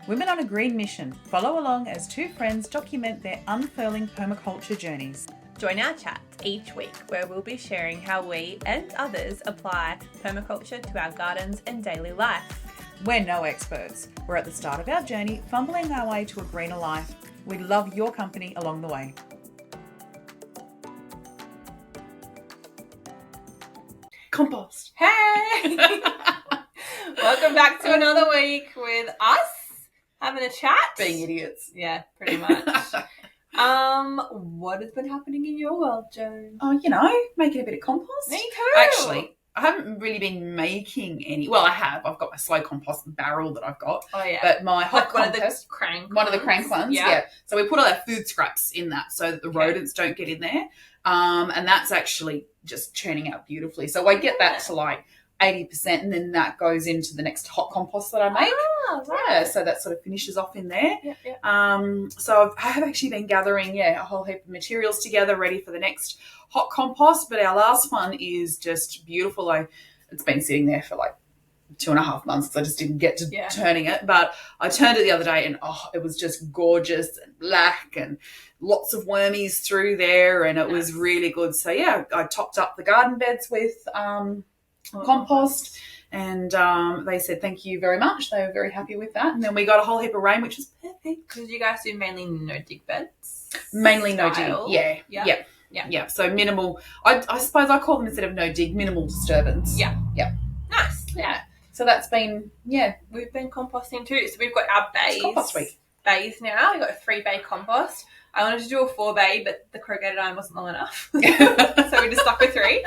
Women on a Green Mission. Follow along as two friends document their unfurling permaculture journeys. Join our chats each week where we'll be sharing how we and others apply permaculture to our gardens and daily life. We're no experts. We're at the start of our journey, fumbling our way to a greener life. We love your company along the way. Compost. Hey! Welcome back to another week with us having a chat. Being idiots. Yeah, pretty much. What has been happening in your world, Joan? Oh, making a bit of compost. Me too. Actually, I haven't really been making any. Well, I have. I've got my slow compost barrel that I've got. Oh, yeah. But my hot one compost, of the crank ones, yeah. So we put all our food scraps in that so that the rodents don't get in there. And that's actually just churning out beautifully. So I get that to like 80%, and then that goes into the next hot compost that I make. Oh, right. Yeah, so that sort of finishes off in there. Yeah. So I have actually been gathering, a whole heap of materials together ready for the next hot compost. But our last one is just beautiful. It's been sitting there for like 2.5 months because I just didn't get to turning it. But I turned it the other day and, it was just gorgeous and black and lots of wormies through there, and it was really good. So, I topped up the garden beds with compost, and they said thank you very much. They were very happy with that. And then we got a whole heap of rain, which was perfect. Because you guys do mainly no-dig beds? Mainly no-dig, yeah. So minimal, I suppose I call them, instead of no-dig, minimal disturbance. Yeah. Nice. Yeah. So that's been, We've been composting too. So we've got our bays. It's compost week. Bays now. We've got a 3-bay compost. I wanted to do a 4-bay, but the corrugated iron wasn't long enough. So we just stuck with 3.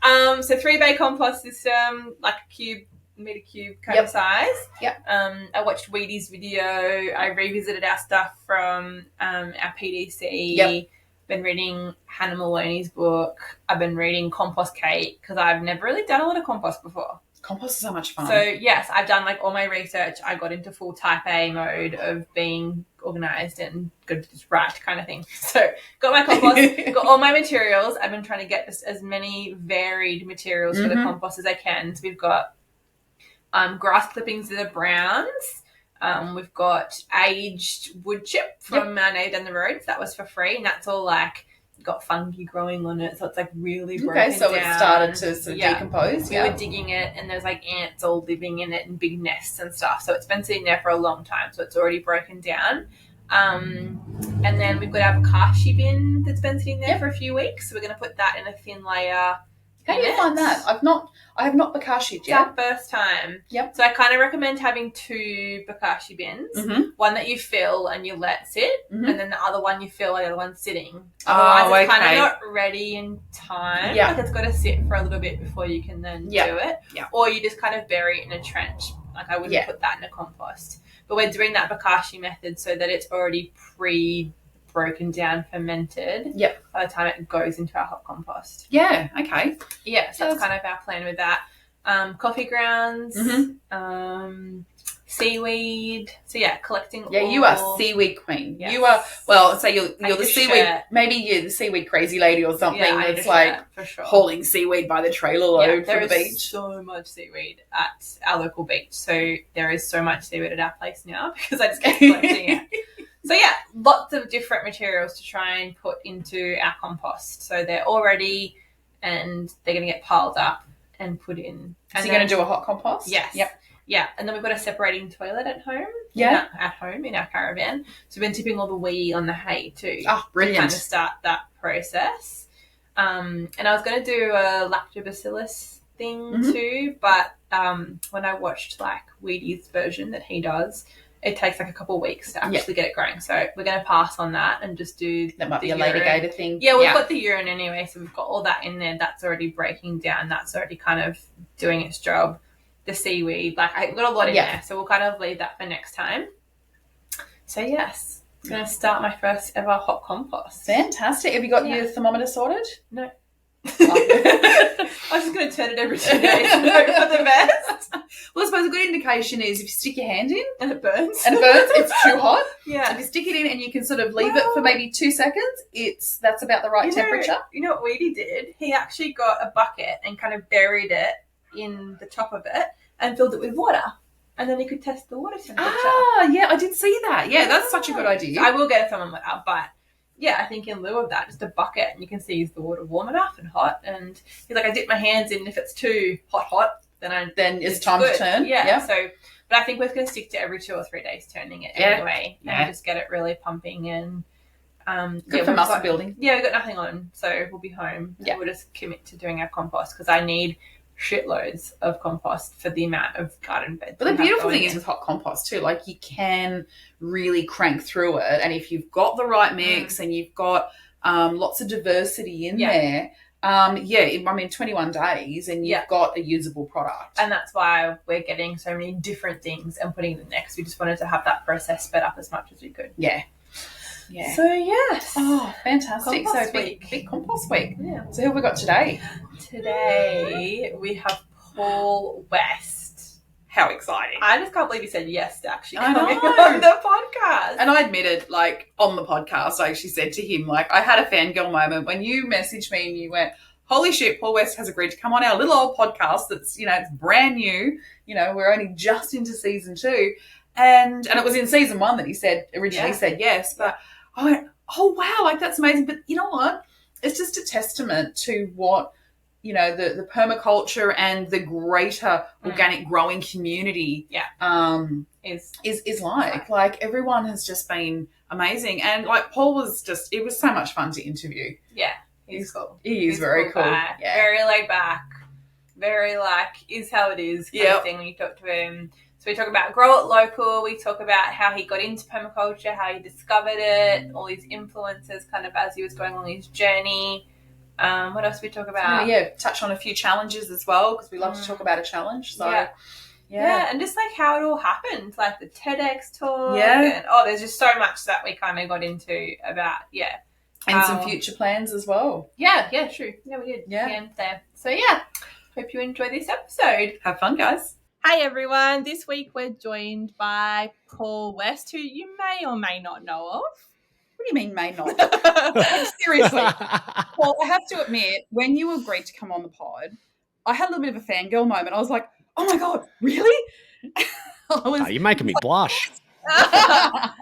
So 3-bay compost system, like a meter cube kind of size. Yep. I watched Weedy's video. I revisited our stuff from our PDC. Yep. Been reading Hannah Maloney's book. I've been reading Compost Kate because I've never really done a lot of compost before. Compost is so much fun. So, yes, I've done all my research. I got into full type A mode of being organised and good to just write kind of thing. So, got my compost, got all my materials. I've been trying to get as many varied materials for the compost as I can. So, we've got grass clippings that are browns. We've got aged wood chip from our neighbour down the road. So that was for free. And that's all got fungi growing on it, so it's really broken down. Okay, so it started to sort of decompose. We were digging it, and there's ants all living in it in big nests and stuff. So it's been sitting there for a long time, so it's already broken down. And then we've got our bokashi bin that's been sitting there for a few weeks. So we're going to put that in a thin layer. How do you find that? I have not bokashi'd yet. It's our first time. Yep. So I kind of recommend having 2 bokashi bins. Mm-hmm. One that you fill and you let sit, and then the other one you fill and the other one sitting. Otherwise, it's kind of not ready in time. Yeah. It's got to sit for a little bit before you can then do it. Yeah. Or you just kind of bury it in a trench. I wouldn't put that in a compost. But we're doing that bokashi method so that it's already broken down, fermented. Yep. By the time it goes into our hot compost. Yeah. Okay. Yeah. So that's kind of our plan with that. Coffee grounds. Mm-hmm. Seaweed. So collecting. Yeah, you are seaweed queen. Yes. You are. Well, so you're the seaweed. Shirt. Maybe you're the seaweed crazy lady or something. Yeah, that's for sure. hauling seaweed by the trailer load from the beach. There is so much seaweed at our local beach. So there is so much seaweed at our place now because I just keep collecting it. So lots of different materials to try and put into our compost. So they're all ready and they're going to get piled up and put in. So you're going to do a hot compost? Yes. Yep. Yeah, and then we've got a separating toilet at home. Yeah. At home in our caravan. So we've been tipping all the wee on the hay too. Oh, brilliant. To kind of start that process. And I was going to do a lactobacillus thing too, but when I watched Weedy's version that he does, it takes a couple of weeks to actually get it growing. So we're going to pass on that and just do that might be a later gator thing. Yeah, we've got the urine anyway, so we've got all that in there. That's already breaking down. That's already kind of doing its job. The seaweed, I've got a lot in there, so we'll kind of leave that for next time. So yes, I'm going to start my first ever hot compost. Fantastic. Have you got your thermometer sorted? No. I was just going to turn it every 2 days and hope for the best. Well, I suppose a good indication is if you stick your hand in and it burns, it's too hot. Yeah. So if you stick it in and you can sort of leave it for maybe 2 seconds, that's about the right temperature. You know what Weedy did? He actually got a bucket and kind of buried it in the top of it and filled it with water. and then you could test the water temperature. Yeah, I did see that. Yeah, that's such a good idea. So I will get a thermometer, but yeah, I think in lieu of that, just a bucket, and you can see is the water warm enough and hot. And he's like, I dip my hands in. If it's too hot, then it's time to turn. Yeah. So, but I think we're going to stick to every 2 or 3 days turning it anyway, and just get it really pumping and. Good for muscle building. Yeah, we've got nothing on, so we'll be home. Yeah. We'll just commit to doing our compost because I need shitloads of compost for the amount of garden beds. But the beautiful thing is with hot compost too, like you can really crank through it, and if you've got the right mix and you've got lots of diversity in there, I mean 21 days and you've got a usable product. And that's why we're getting so many different things and putting them next. We just wanted to have that process sped up as much as we could. Yeah. So yes. Oh, fantastic. Compost big compost week. Yeah. So who have we got today? Today we have Paul West. How exciting. I just can't believe he said yes to actually coming on the podcast. And I admitted, like, on the podcast, I actually said to him, like, I had a fangirl moment when you messaged me and you went, holy shit, Paul West has agreed to come on our little old podcast that's, it's brand new. We're only just into season 2. And it was in season 1 that he originally said yes, but I went, oh wow, like that's amazing. But you know what? It's just a testament to what, the permaculture and the greater organic growing community is like. Like everyone has just been amazing. And like Paul it was so much fun to interview. Yeah. He's cool. He's very cool. Yeah. Very laid back. Very like is how it is kind of thing when you talk to him. So we talk about grow it local. We talk about how he got into permaculture, how he discovered it, all his influences kind of as he was going on his journey. What else we talk about? Touch on a few challenges as well because we love to talk about a challenge. So and just like how it all happened, like the TEDx talk. Yeah. And, there's just so much that we kind of got into about, and some future plans as well. Yeah, true. Yeah, we did. Yeah. There. So hope you enjoy this episode. Have fun, guys. Hi everyone, this week we're joined by Paul West, who you may or may not know of. What do you mean may not? Seriously. Well, I have to admit, when you agreed to come on the pod, I had a little bit of a fangirl moment. I was like, oh my God, really? You're making me blush. Well,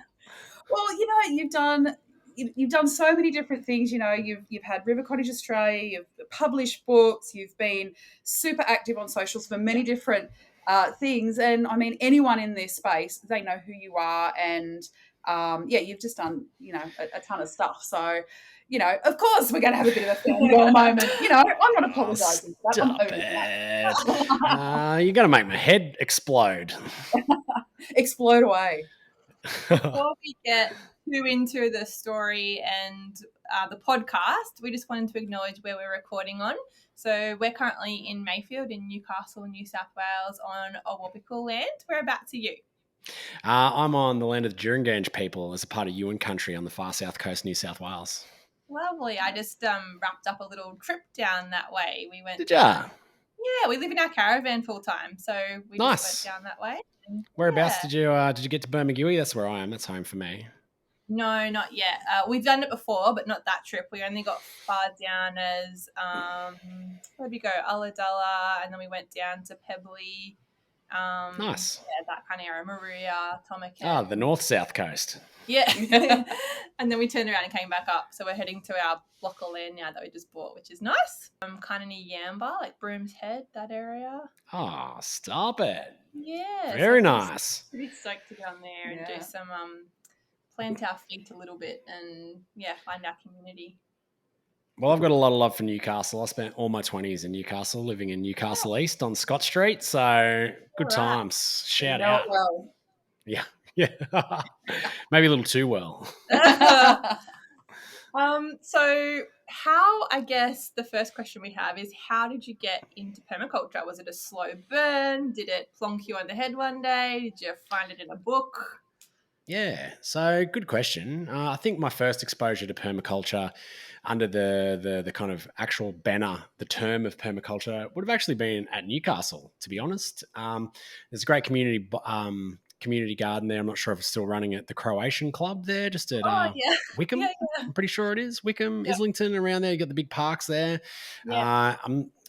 you've done so many different things. You've had River Cottage Australia, you've published books, you've been super active on socials for many different things. And I mean, anyone in this space, they know who you are. And you've just done, a ton of stuff. So, of course we're going to have a bit of a fangirl moment. I'm not apologising for that. You're going to make my head explode. Explode away. Before we get too into the story and the podcast, we just wanted to acknowledge where we're recording on. So we're currently in Mayfield in Newcastle, New South Wales on Awabakal land. Whereabouts are you? I'm on the land of the Jurunganj people as a part of Ewan country on the far south coast, New South Wales. Lovely. I just wrapped up a little trip down that way. We went. Did ya? Yeah, we live in our caravan full time, so we just went down that way. And, whereabouts did you get to Bermagui? That's where I am. That's home for me. No, not yet. We've done it before, but not that trip. We only got far down as where'd we go? Ulladulla, and then we went down to Pebbly. Nice. Yeah, that kind of area. Maria, Tomakan. The north-south coast. Yeah. And then we turned around and came back up. So we're heading to our block of land now that we just bought, which is nice. Kind of near Yamba, like Broom's Head, that area. Oh, stop it. Yeah. Very nice. Pretty stoked to go down there and do some plant our feet a little bit and find our community. Well, I've got a lot of love for Newcastle. I spent all my 20s in Newcastle, living in Newcastle East on Scott Street. So good times. Shout out. Well. Yeah. Maybe a little too well. So how, I guess the first question we have is, how did you get into permaculture? Was it a slow burn? Did it plonk you on the head one day? Did you find it in a book? Yeah, so good question. I think my first exposure to permaculture under the kind of actual banner, the term of permaculture, would have actually been at Newcastle, to be honest. There's a great community garden there. I'm not sure if it's still running at the Croatian Club there, just at Wickham. Yeah. I'm pretty sure it is. Wickham, Islington, around there. You got the big parks there. Yeah.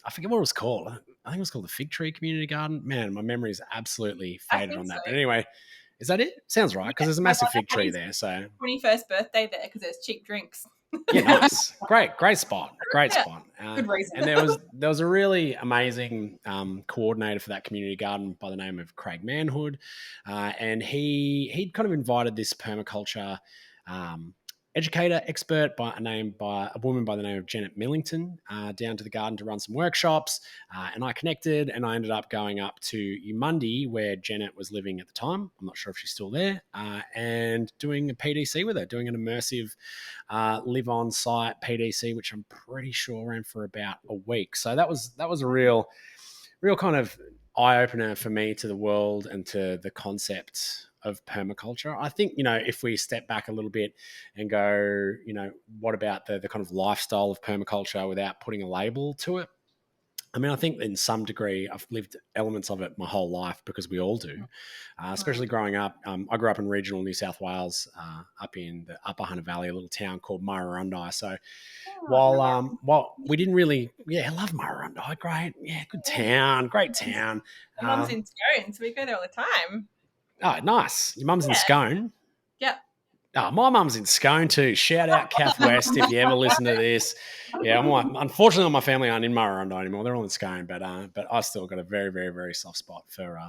I forget what it was called. I think it was called the Fig Tree Community Garden. Man, my memory is absolutely I faded think on so. that. But anyway, is that it? Sounds right, because Yeah, there's a my massive brother fig had tree his there. So 21st birthday there because there's cheap drinks. yeah, nice, great spot, great Yeah, spot. Good reason. And there was a really amazing coordinator for that community garden by the name of Craig Manhood, and he'd kind of invited this permaculture um, educator expert by a woman by the name of Janet Millington down to the garden to run some workshops, and I connected, and I ended up going up to Umundi where Janet was living at the time. I'm not sure if she's still there, and doing a PDC with her, doing an immersive live on site PDC, which I'm pretty sure ran for about a week. So that was a real kind of eye opener for me to the world and to the concept of permaculture. I think, if we step back a little bit and go, what about the kind of lifestyle of permaculture without putting a label to it? I mean, I think in some degree I've lived elements of it my whole life because we all do, especially growing up. I grew up in regional New South Wales, up in the Upper Hunter Valley, a little town called Murrurundi. So Oh, while we didn't really, I love Murrurundi, great, good town, great town. my mum's in Scone, so we go there all the time. Oh, nice. Your mum's in Yeah. Scone. Yep. Oh, my mum's in Scone too. Shout out Kath West if you ever listen to this. Yeah, unfortunately, my family aren't in Murrurundi anymore. They're all in Scone, but I still got a very, very, very soft spot for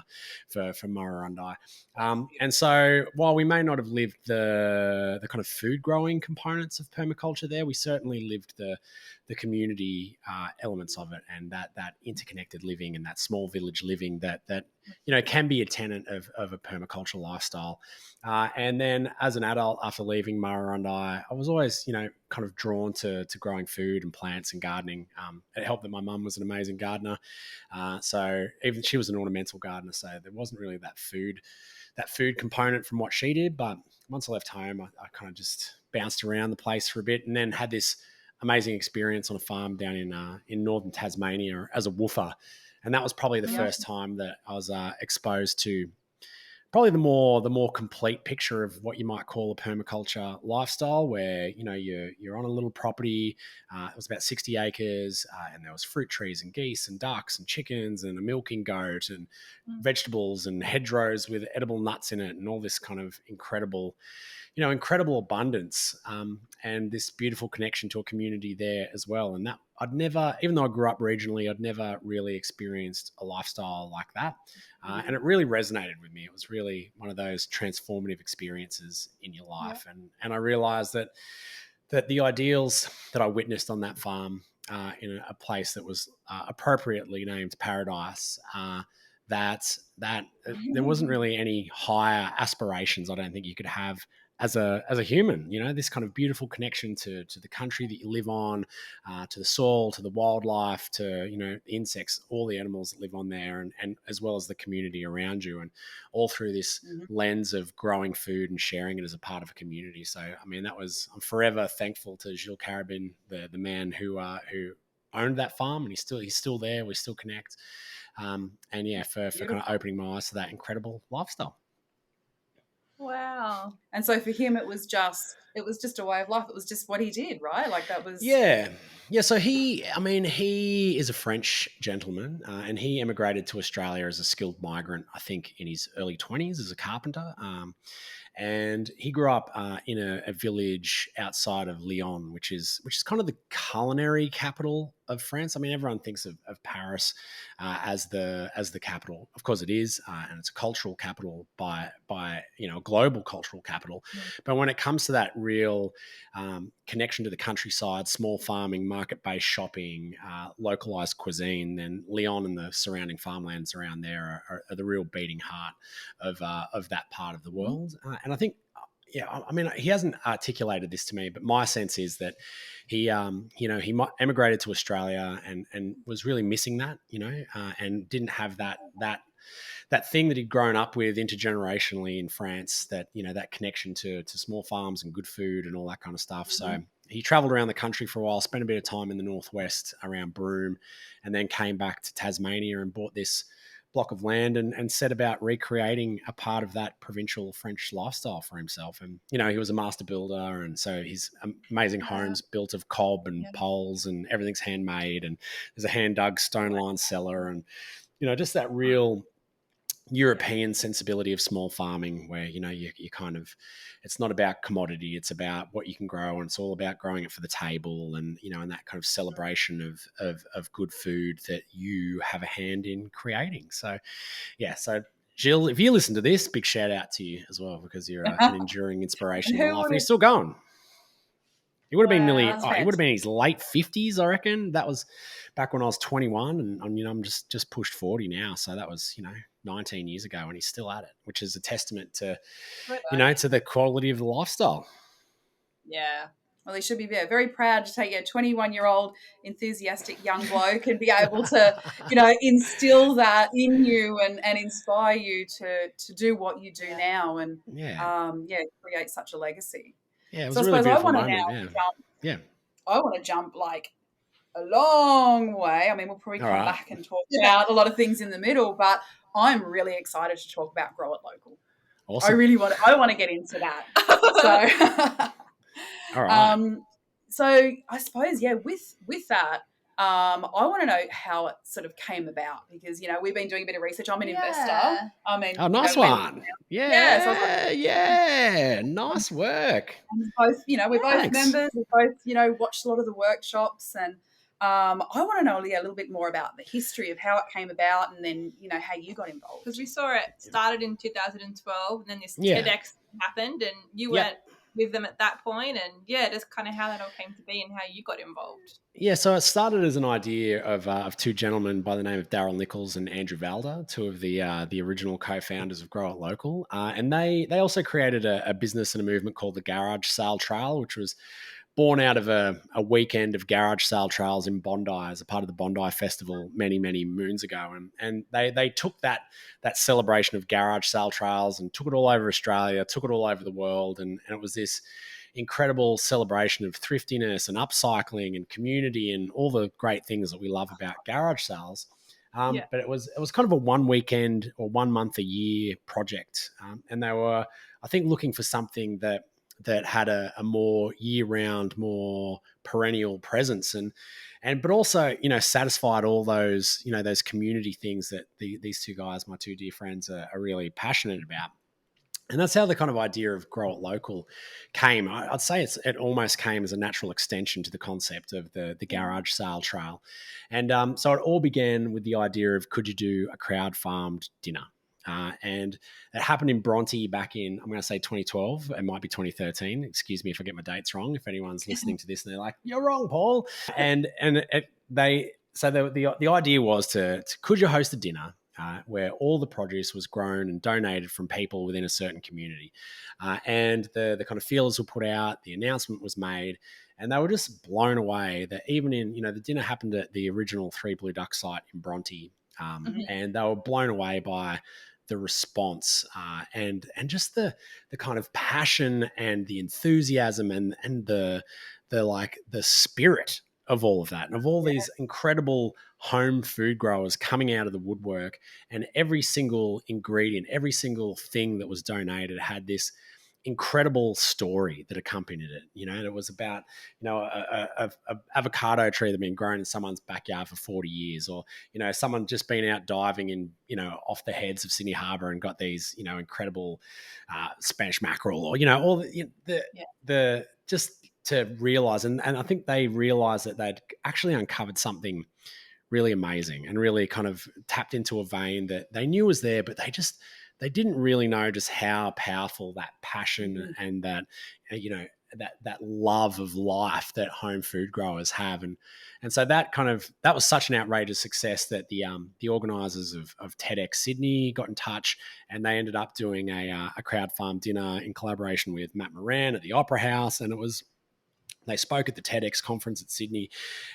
Murrurundi. And so while we may not have lived the kind of food growing components of permaculture there, we certainly lived the community elements of it, and that interconnected living and that small village living that can be a tenet of a permaculture lifestyle. And then as an adult, after leaving Murrurundi, I was always, kind of drawn to growing food and plants and gardening. It helped that my mum was an amazing gardener. So even she was an ornamental gardener, so there wasn't really that food component from what she did. But once I left home, I kind of just bounced around the place for a bit, and then had this amazing experience on a farm down in northern Tasmania as a woofer. And that was probably the first time that I was exposed to probably the more complete picture of what you might call a permaculture lifestyle, where you're on a little property. It was about 60 acres, and there was fruit trees and geese and ducks and chickens and a milking goat and vegetables and hedgerows with edible nuts in it, and all this kind of incredible abundance, and this beautiful connection to a community there as well. And that I'd never, even though I grew up regionally, I'd never really experienced a lifestyle like that. And it really resonated with me. It was really one of those transformative experiences in your life. Yeah. And I realized that the ideals that I witnessed on that farm, in a place that was appropriately named Paradise, that there wasn't really any higher aspirations I don't think you could have as a human. This kind of beautiful connection to the country that you live on, to the soil, to the wildlife, to the insects, all the animals that live on there, and as well as the community around you, and all through this lens of growing food and sharing it as a part of a community. So I mean, I'm forever thankful to Gilles Carabin, the man who owned that farm, and he's still there. We still connect. And yeah, for kind of opening my eyes to that incredible lifestyle. Wow. And so for him, it was just a way of life. It was just what he did, right? Like that was. Yeah. So he is a French gentleman, and he emigrated to Australia as a skilled migrant, I think in his early 20s as a carpenter. And he grew up in a village outside of Lyon, which is kind of the culinary capital of France. I mean, everyone thinks of Paris as the capital. Of course, it is, and it's a cultural capital by a global cultural capital. But when it comes to that real connection to the countryside, small farming, market-based shopping, localized cuisine, then Lyon and the surrounding farmlands around there are the real beating heart of that part of the world. And I think, I mean, he hasn't articulated this to me, but my sense is that he emigrated to Australia and was really missing that, and didn't have that thing that he'd grown up with intergenerationally in France, that that connection to small farms and good food and all that kind of stuff. So he traveled around the country for a while, spent a bit of time in the northwest around Broome, and then came back to Tasmania and bought this block of land and set about recreating a part of that provincial French lifestyle for himself. And, he was a master builder. And so his amazing homes built of cob and poles, and everything's handmade. And there's a hand dug stone lined cellar, and, just that real European sensibility of small farming where, you kind of, it's not about commodity, it's about what you can grow, and it's all about growing it for the table, and, and that kind of celebration of good food that you have a hand in creating. So, yeah. So Jill, if you listen to this, big shout out to you as well, because you're an enduring inspiration in my life, and you're still going. He would have been nearly. He would have been in his late 50s, I reckon. That was back when I was 21, and I'm just pushed 40 now. So that was 19 years ago, and he's still at it, which is a testament to to the quality of the lifestyle. Yeah. Well, he should be very proud to take a 21-year-old enthusiastic young bloke and be able to, instill that in you and inspire you to do what you do now, and create such a legacy. Yeah, it was a really beautiful moment. I want to jump like a long way. I mean, we'll probably come back and talk about a lot of things in the middle, but I'm really excited to talk about Grow It Local. Awesome. I want to get into that. So, all right. So I suppose, with that, I want to know how it sort of came about, because, we've been doing a bit of research. I'm an investor. I mean, nice one. Yeah. Nice work. And both, we're both members. We both, watched a lot of the workshops, and I want to know a little bit more about the history of how it came about, and then, how you got involved. Because we saw it started in 2012, and then this TEDx happened, and you went with them at that point, and just kind of how that all came to be and how you got involved. Yeah, so it started as an idea of two gentlemen by the name of Daryl Nichols and Andrew Valder, two of the original co-founders of Grow It Local, and they also created a business and a movement called the Garage Sale Trail, which was born out of a weekend of garage sale trails in Bondi as a part of the Bondi Festival many, many moons ago. And they took that celebration of garage sale trails and took it all over Australia, took it all over the world. And it was this incredible celebration of thriftiness and upcycling and community and all the great things that we love about garage sales. But it was kind of a 1 weekend or 1 month a year project. And they were, I think, looking for something that had a more year-round, more perennial presence, but also, satisfied all those, those community things that these two guys, my two dear friends, are really passionate about. And that's how the kind of idea of Grow It Local came. I'd say it almost came as a natural extension to the concept of the garage sale trail. And so it all began with the idea of, could you do a crowd-farmed dinner? And it happened in Bronte back in, I'm going to say 2012. It might be 2013. Excuse me if I get my dates wrong. If anyone's listening to this and they're like, "You're wrong, Paul." The idea was to could you host a dinner where all the produce was grown and donated from people within a certain community, and the kind of feelers were put out, the announcement was made, and they were just blown away that even in, the dinner happened at the original Three Blue Duck site in Bronte, and they were blown away by the response and just the kind of passion and the enthusiasm and the spirit of all of that, and of all these incredible home food growers coming out of the woodwork, and every single ingredient, every single thing that was donated had this incredible story that accompanied it. And it was about, a avocado tree that had been grown in someone's backyard for 40 years, or, someone just been out diving in, off the heads of Sydney Harbour and got these, incredible Spanish mackerel, or, all the just to realize. And I think they realized that they'd actually uncovered something really amazing and really kind of tapped into a vein that they knew was there, but they didn't really know just how powerful that passion and that, that love of life that home food growers have. And so that was such an outrageous success that the organisers of TEDx Sydney got in touch, and they ended up doing a crowd farm dinner in collaboration with Matt Moran at the Opera House. And they spoke at the TEDx conference at Sydney,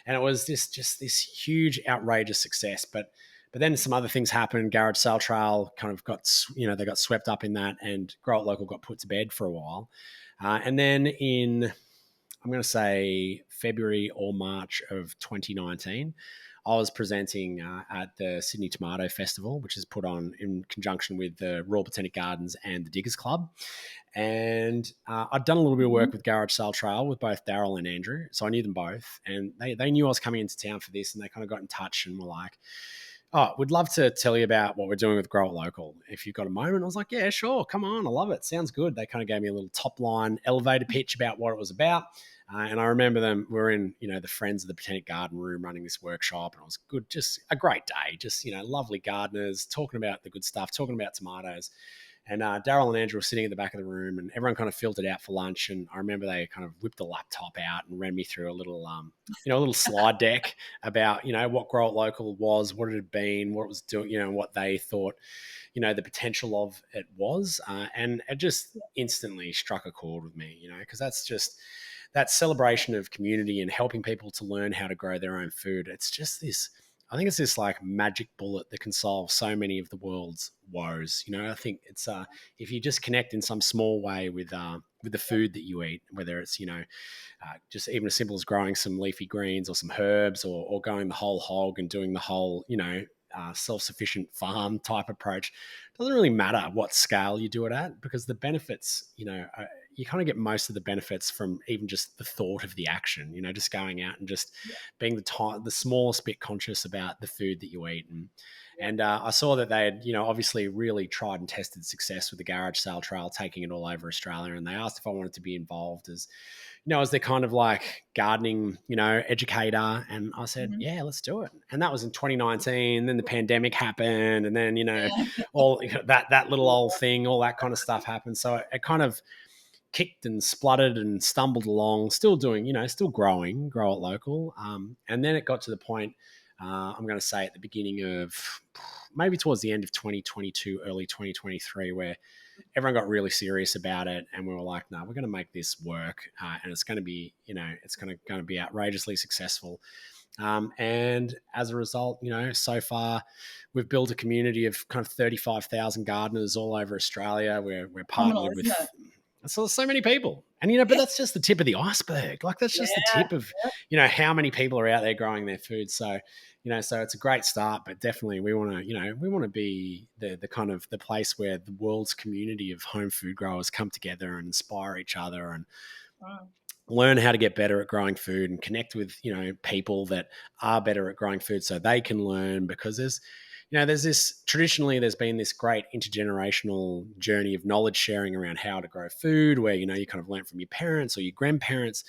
and it was this huge, outrageous success. But then some other things happened. Garage Sale Trail kind of got, they got swept up in that, and Grow It Local got put to bed for a while. And then in, I'm going to say February or March of 2019, I was presenting at the Sydney Tomato Festival, which is put on in conjunction with the Royal Botanic Gardens and the Diggers Club. And I'd done a little bit of work with Garage Sale Trail with both Daryl and Andrew. So I knew them both. And they knew I was coming into town for this, and they kind of got in touch and were like, oh, we'd love to tell you about what we're doing with Grow It Local. If you've got a moment, I was like, yeah, sure, come on, I love it. Sounds good. They kind of gave me a little top line elevator pitch about what it was about. And I remember them, we were in, the Friends of the Botanic Garden room running this workshop, and it was good, just a great day, just, lovely gardeners, talking about the good stuff, talking about tomatoes. And Daryl and Andrew were sitting at the back of the room, and everyone kind of filtered out for lunch. And I remember they kind of whipped the laptop out and ran me through a little, a little slide deck about, what Grow It Local was, what it had been, what it was doing, what they thought, the potential of it was. And it just instantly struck a chord with me, because that's just that celebration of community and helping people to learn how to grow their own food. It's just this. I think it's this like magic bullet that can solve so many of the world's woes. I think it's if you just connect in some small way with the food that you eat, whether it's just even as simple as growing some leafy greens or some herbs, or going the whole hog and doing the whole self-sufficient farm type approach. It doesn't really matter what scale you do it at, because the benefits, you kind of get most of the benefits from even just the thought of the action, just going out and just being the smallest bit conscious about the food that you eat. And I saw that they had, obviously really tried and tested success with the Garage Sale Trail, taking it all over Australia. And they asked if I wanted to be involved as their kind of like gardening, educator. And I said, yeah, let's do it. And that was in 2019. Then the pandemic happened. And then, all that little old thing, all that kind of stuff happened. So it kind of kicked and spluttered and stumbled along, still doing, still growing, Grow It Local. And then it got to the point, I'm going to say at the beginning of maybe towards the end of 2022, early 2023, where everyone got really serious about it, and we were like, no, we're going to make this work, and it's going to be, it's going to be outrageously successful. And as a result, so far we've built a community of kind of 35,000 gardeners all over Australia. We're partnered with so many people, and but that's just the tip of the iceberg. Like that's just the tip of how many people are out there growing their food. So so it's a great start, but definitely we want to be the kind of the place where the world's community of home food growers come together and inspire each other and learn how to get better at growing food and connect with people that are better at growing food, so they can learn. Because there's been this great intergenerational journey of knowledge sharing around how to grow food, where you kind of learn from your parents or your grandparents.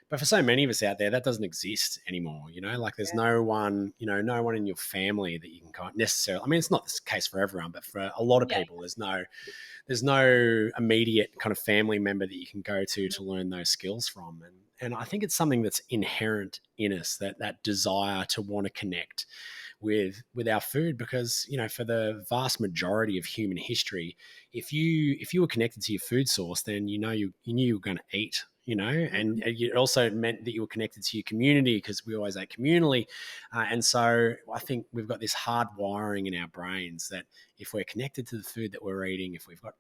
But for so many of us out there, that doesn't exist anymore. Like there's no one in your family that you can necessarily. I mean, it's not the case for everyone, but for a lot of people, there's no immediate kind of family member that you can go to learn those skills from. And I think it's something that's inherent in us, that desire to want to connect with our food, because for the vast majority of human history, if you were connected to your food source, then you knew you were going to eat, and it also meant that you were connected to your community, because we always ate communally. And so I think we've got this hard wiring in our brains that if we're connected to the food that we're eating,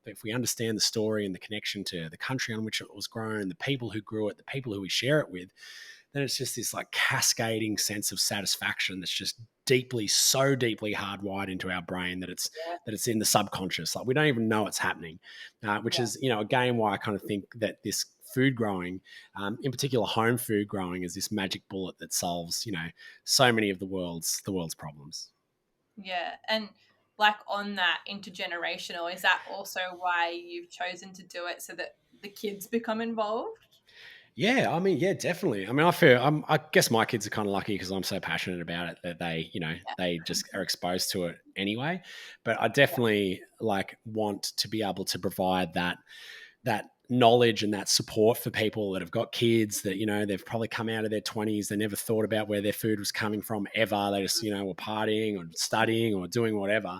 if we understand the story and the connection to the country on which it was grown, the people who grew it, the people who we share it with, then it's just this like cascading sense of satisfaction that's just so deeply hardwired into our brain that it's in the subconscious. Like we don't even know it's happening, which is, again, why I kind of think that this food growing, in particular home food growing, is this magic bullet that solves, so many of the world's problems. Yeah. And like on that intergenerational, is that also why you've chosen to do it, so that the kids become involved? Yeah, I mean, yeah, definitely. I mean, I guess my kids are kind of lucky because I'm so passionate about it that they just are exposed to it anyway. But I definitely want to be able to provide that knowledge and that support for people that have got kids that, they've probably come out of their 20s. They never thought about where their food was coming from ever. They just, were partying or studying or doing whatever.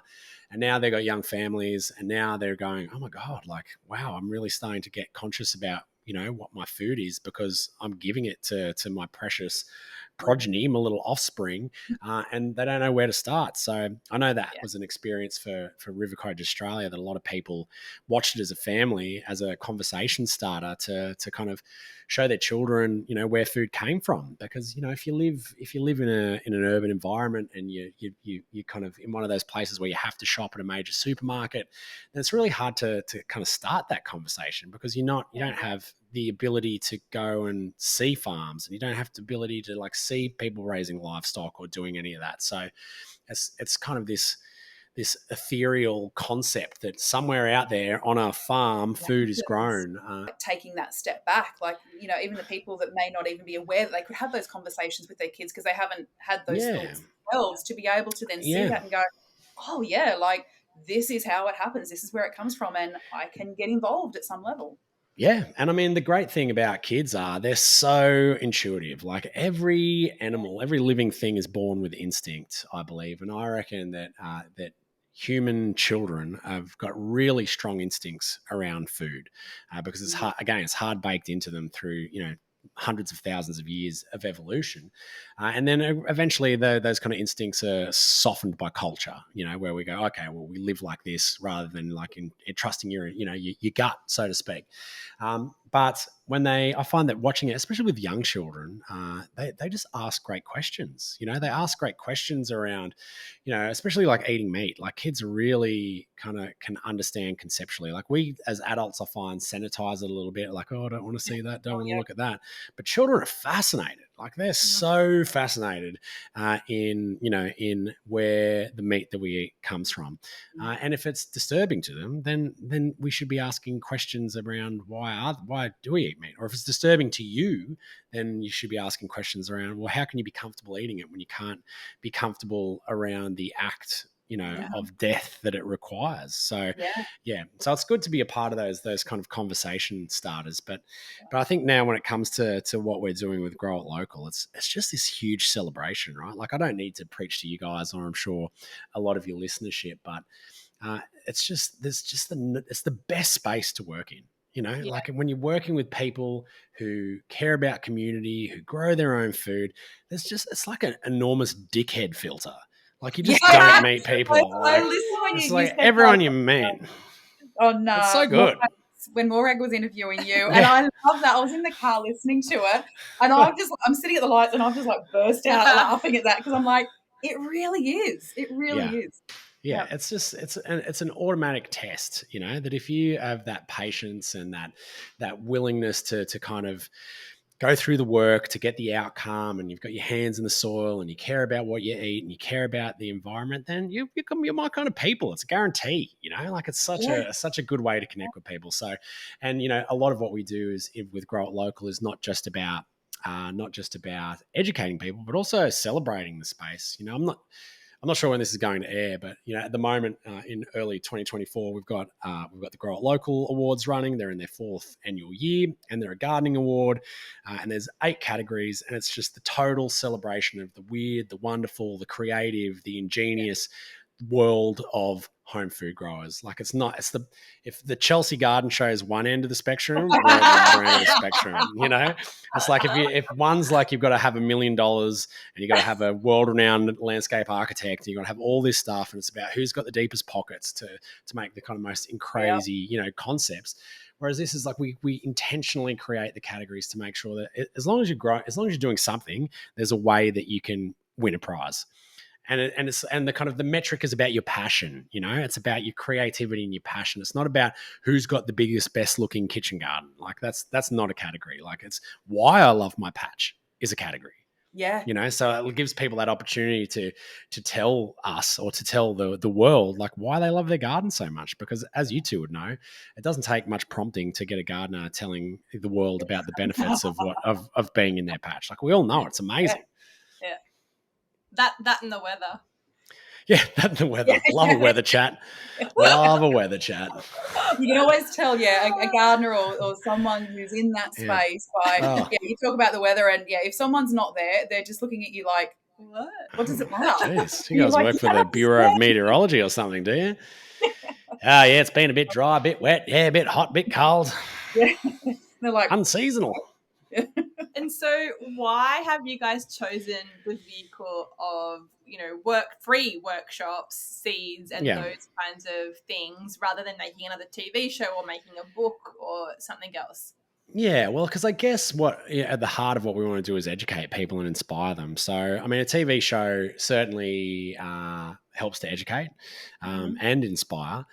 And now they've got young families, and now they're going, oh my God, wow, I'm really starting to get conscious about, what my food is, because I'm giving it to my precious progeny, my little offspring, and they don't know where to start. So I know that Yeah. was an experience for River Cottage Australia, that a lot of people watched it as a family, as a conversation starter to kind of show their children, where food came from. Because if you live in an urban environment, and you kind of in one of those places where you have to shop at a major supermarket, then it's really hard to kind of start that conversation, because you don't have the ability to go and see farms, and you don't have the ability to like see people raising livestock or doing any of that. So it's kind of this ethereal concept that somewhere out there on a farm, food is grown. Taking that step back, like, even the people that may not even be aware that they could have those conversations with their kids because they haven't had those thoughts themselves, to be able to then see that and go, oh yeah, like, this is how it happens, this is where it comes from, and I can get involved at some level. Yeah. And I mean, the great thing about kids are they're so intuitive. Like every animal, every living thing is born with instinct, I believe. And I reckon that human children have got really strong instincts around food, because it's hard, again, it's hard baked into them through, hundreds of thousands of years of evolution. And then eventually those kind of instincts are softened by culture, where we go, okay, well, we live like this, rather than like in trusting your gut, so to speak. But I find that watching it, especially with young children, they just ask great questions. They ask great questions around, especially like eating meat. Like kids really kind of can understand conceptually. Like we as adults, I find, sanitize it a little bit. Like, oh, I don't want to see that. Don't want to look at that. But children are fascinated. Like they're so fascinated in where the meat that we eat comes from, and if it's disturbing to them, then we should be asking questions around why do we eat meat? Or if it's disturbing to you, then you should be asking questions around, well, how can you be comfortable eating it when you can't be comfortable around the act of death that it requires? So so it's good to be a part of those kind of conversation starters. But I think now when it comes to what we're doing with Grow It Local, it's just this huge celebration, right? Like I don't need to preach to you guys, or I'm sure a lot of your listenership, but it's the best space to work in. Like when you're working with people who care about community, who grow their own food, it's like an enormous dickhead filter. Like you just don't meet people. I listen when it's you like said everyone you meet. Oh no! It's so good. When Morag was interviewing you, and I love that. I was in the car listening to it, and I'm sitting at the lights, and I've just like burst out laughing at that, because I'm like, it really is. It really is. Yeah, it's an automatic test, that if you have that patience and that willingness to kind of go through the work to get the outcome, and you've got your hands in the soil, and you care about what you eat, and you care about the environment, then you're my kind of people. It's a guarantee, like it's such a good way to connect with people. So, and a lot of what we do is with Grow It Local is not just about educating people, but also celebrating the space. I'm not sure when this is going to air, but at the moment in early 2024, we've got the Grow It Local Awards running. They're in their 4th annual year, and they're a gardening award, and there's 8 categories, and it's just the total celebration of the weird, the wonderful, the creative, the ingenious world of home food growers. Like if the Chelsea Garden Show is one end of the spectrum, we're at the other end of the spectrum. It's like if one's like you've got to have $1 million, and you've got to have a world-renowned landscape architect, and you've got to have all this stuff, and it's about who's got the deepest pockets to make the kind of most crazy concepts. Whereas this is like we intentionally create the categories to make sure that as long as you're doing something, there's a way that you can win a prize. And the kind of the metric is about your passion. It's about your creativity and your passion. It's not about who's got the biggest, best looking kitchen garden. Like that's not a category. Like it's why I love my patch is a category. So it gives people that opportunity to tell us, or to tell the world, like why they love their garden so much. Because as you two would know, it doesn't take much prompting to get a gardener telling the world about the benefits of being in their patch. Like we all know it's amazing. Yeah. That and the weather. Yeah, that and the weather. Love a weather chat. Love a weather chat. You can always tell, a gardener or someone who's in that space by, you talk about the weather, and if someone's not there, they're just looking at you like, what does it matter? Jeez, you guys work for the Bureau of Meteorology or something, do you? It's been a bit dry, a bit wet, a bit hot, a bit cold. Yeah. They're like unseasonal. And So why have you guys chosen the vehicle of, free workshops, seeds, and Yeah. those kinds of things rather than making another TV show or making a book or something else? Yeah, well, because I guess at the heart of what we want to do is educate people and inspire them. So, I mean, a TV show certainly helps to educate Mhm. and inspire.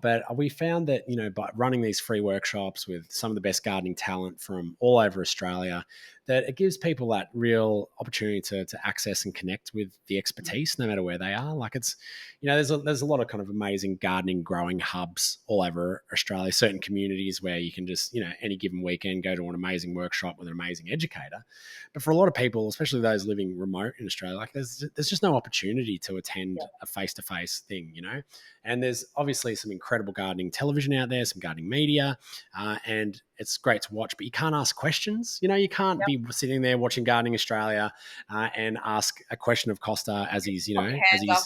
But we found that, by running these free workshops with some of the best gardening talent from all over Australia, that it gives people that real opportunity to access and connect with the expertise, no matter where they are. Like there's a lot of kind of amazing gardening, growing hubs all over Australia, certain communities where you can just, any given weekend go to an amazing workshop with an amazing educator. But for a lot of people, especially those living remote in Australia, like there's just no opportunity to attend a face-to-face thing, And there's obviously some incredible gardening television out there, some gardening media, and it's great to watch, but you can't ask questions. You can't be sitting there watching Gardening Australia and ask a question of Costa as he's, Put your hand up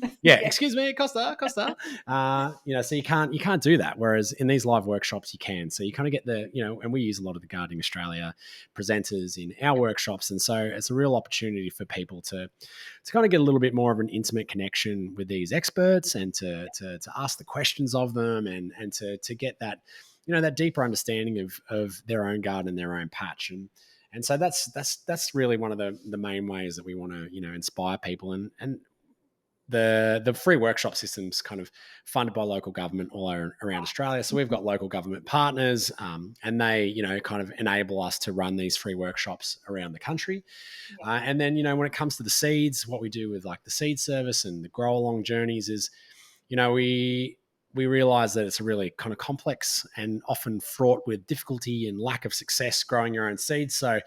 and yeah, excuse me, Costa. So you can't do that. Whereas in these live workshops, you can. So you kind of get and we use a lot of the Gardening Australia presenters in our workshops, and so it's a real opportunity for people to kind of get a little bit more of an intimate connection with these experts and to ask the questions of them and to get that that deeper understanding of their own garden and their own patch. And so that's really one of the main ways that we want to inspire people. And the free workshop system's kind of funded by local government all around Australia. So we've got local government partners, and they kind of enable us to run these free workshops around the country. And then when it comes to the seeds, what we do with like the seed service and the grow along journeys is we realize that it's a really kind of complex and often fraught with difficulty and lack of success growing your own seeds. So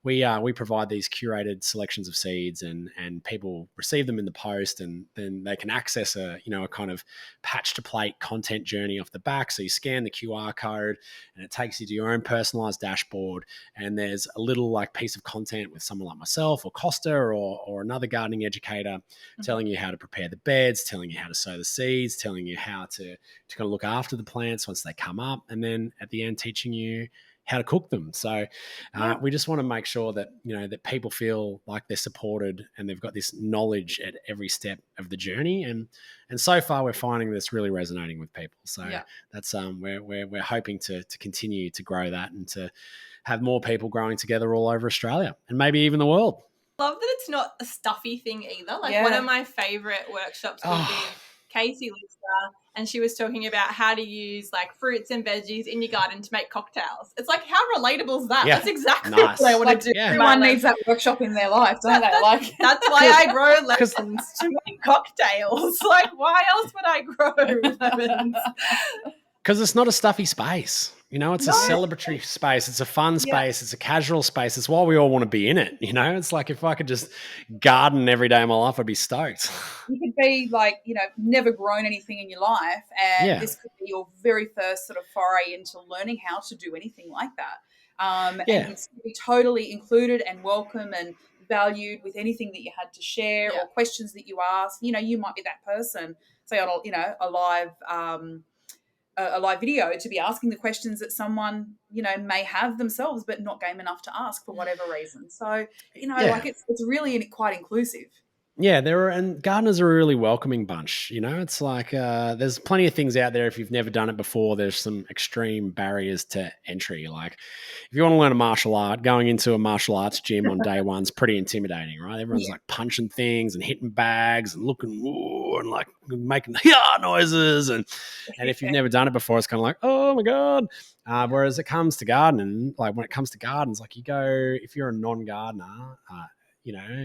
we provide these curated selections of seeds, and people receive them in the post, and then they can access a kind of patch to plate content journey off the back. So you scan the QR code, and it takes you to your own personalized dashboard, and there's a little like piece of content with someone like myself or Costa or another gardening educator telling you how to prepare the beds, telling you how to sow the seeds, telling you how to kind of look after the plants once they come up, and then at the end teaching you how to cook them. So we just want to make sure that that people feel like they're supported and they've got this knowledge at every step of the journey. And so far we're finding this really resonating with people. So that's we're hoping to continue to grow that and to have more people growing together all over Australia and maybe even the world. Love that it's not a stuffy thing either. Like one of my favorite workshops was with Casey Lister, and she was talking about how to use like fruits and veggies in your garden to make cocktails. It's like, how relatable is that? Yeah. That's exactly what I want to do. Yeah. Everyone needs that workshop in their life, don't they? Like that's why I grow lemons to make cocktails. Like, why else would I grow lemons? Because it's not a stuffy space. It's a celebratory space. It's a fun space. It's a casual space. It's why we all want to be in it. It's like if I could just garden every day of my life, I'd be stoked. You could be like, never grown anything in your life, and this could be your very first sort of foray into learning how to do anything like that. And you'd be totally included and welcome and valued with anything that you had to share or questions that you asked. You might be that person, say on a live video, to be asking the questions that someone may have themselves but not game enough to ask for whatever reason. So like it's really quite inclusive. Yeah, and gardeners are a really welcoming bunch. It's like there's plenty of things out there. If you've never done it before, there's some extreme barriers to entry. Like if you want to learn a martial art, going into a martial arts gym on day one's pretty intimidating, right? Everyone's like punching things and hitting bags and looking and like making noises. And if you've never done it before, it's kind of like, oh my God. Whereas it comes to gardening, like when it comes to gardens, like if you're a non-gardener,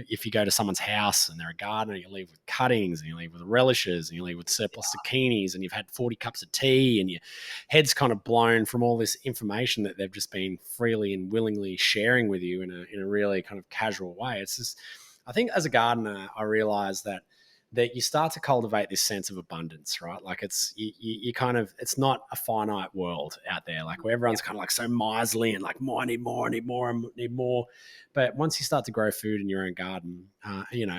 if you go to someone's house and they're a gardener, you leave with cuttings and you leave with relishes and you leave with surplus zucchinis and you've had 40 cups of tea and your head's kind of blown from all this information that they've just been freely and willingly sharing with you in a really kind of casual way. It's just, I think as a gardener, I realized that you start to cultivate this sense of abundance, right? Like it's you kind of, it's not a finite world out there, like where everyone's kind of like so miserly and like, I need more, I need more. But once you start to grow food in your own garden,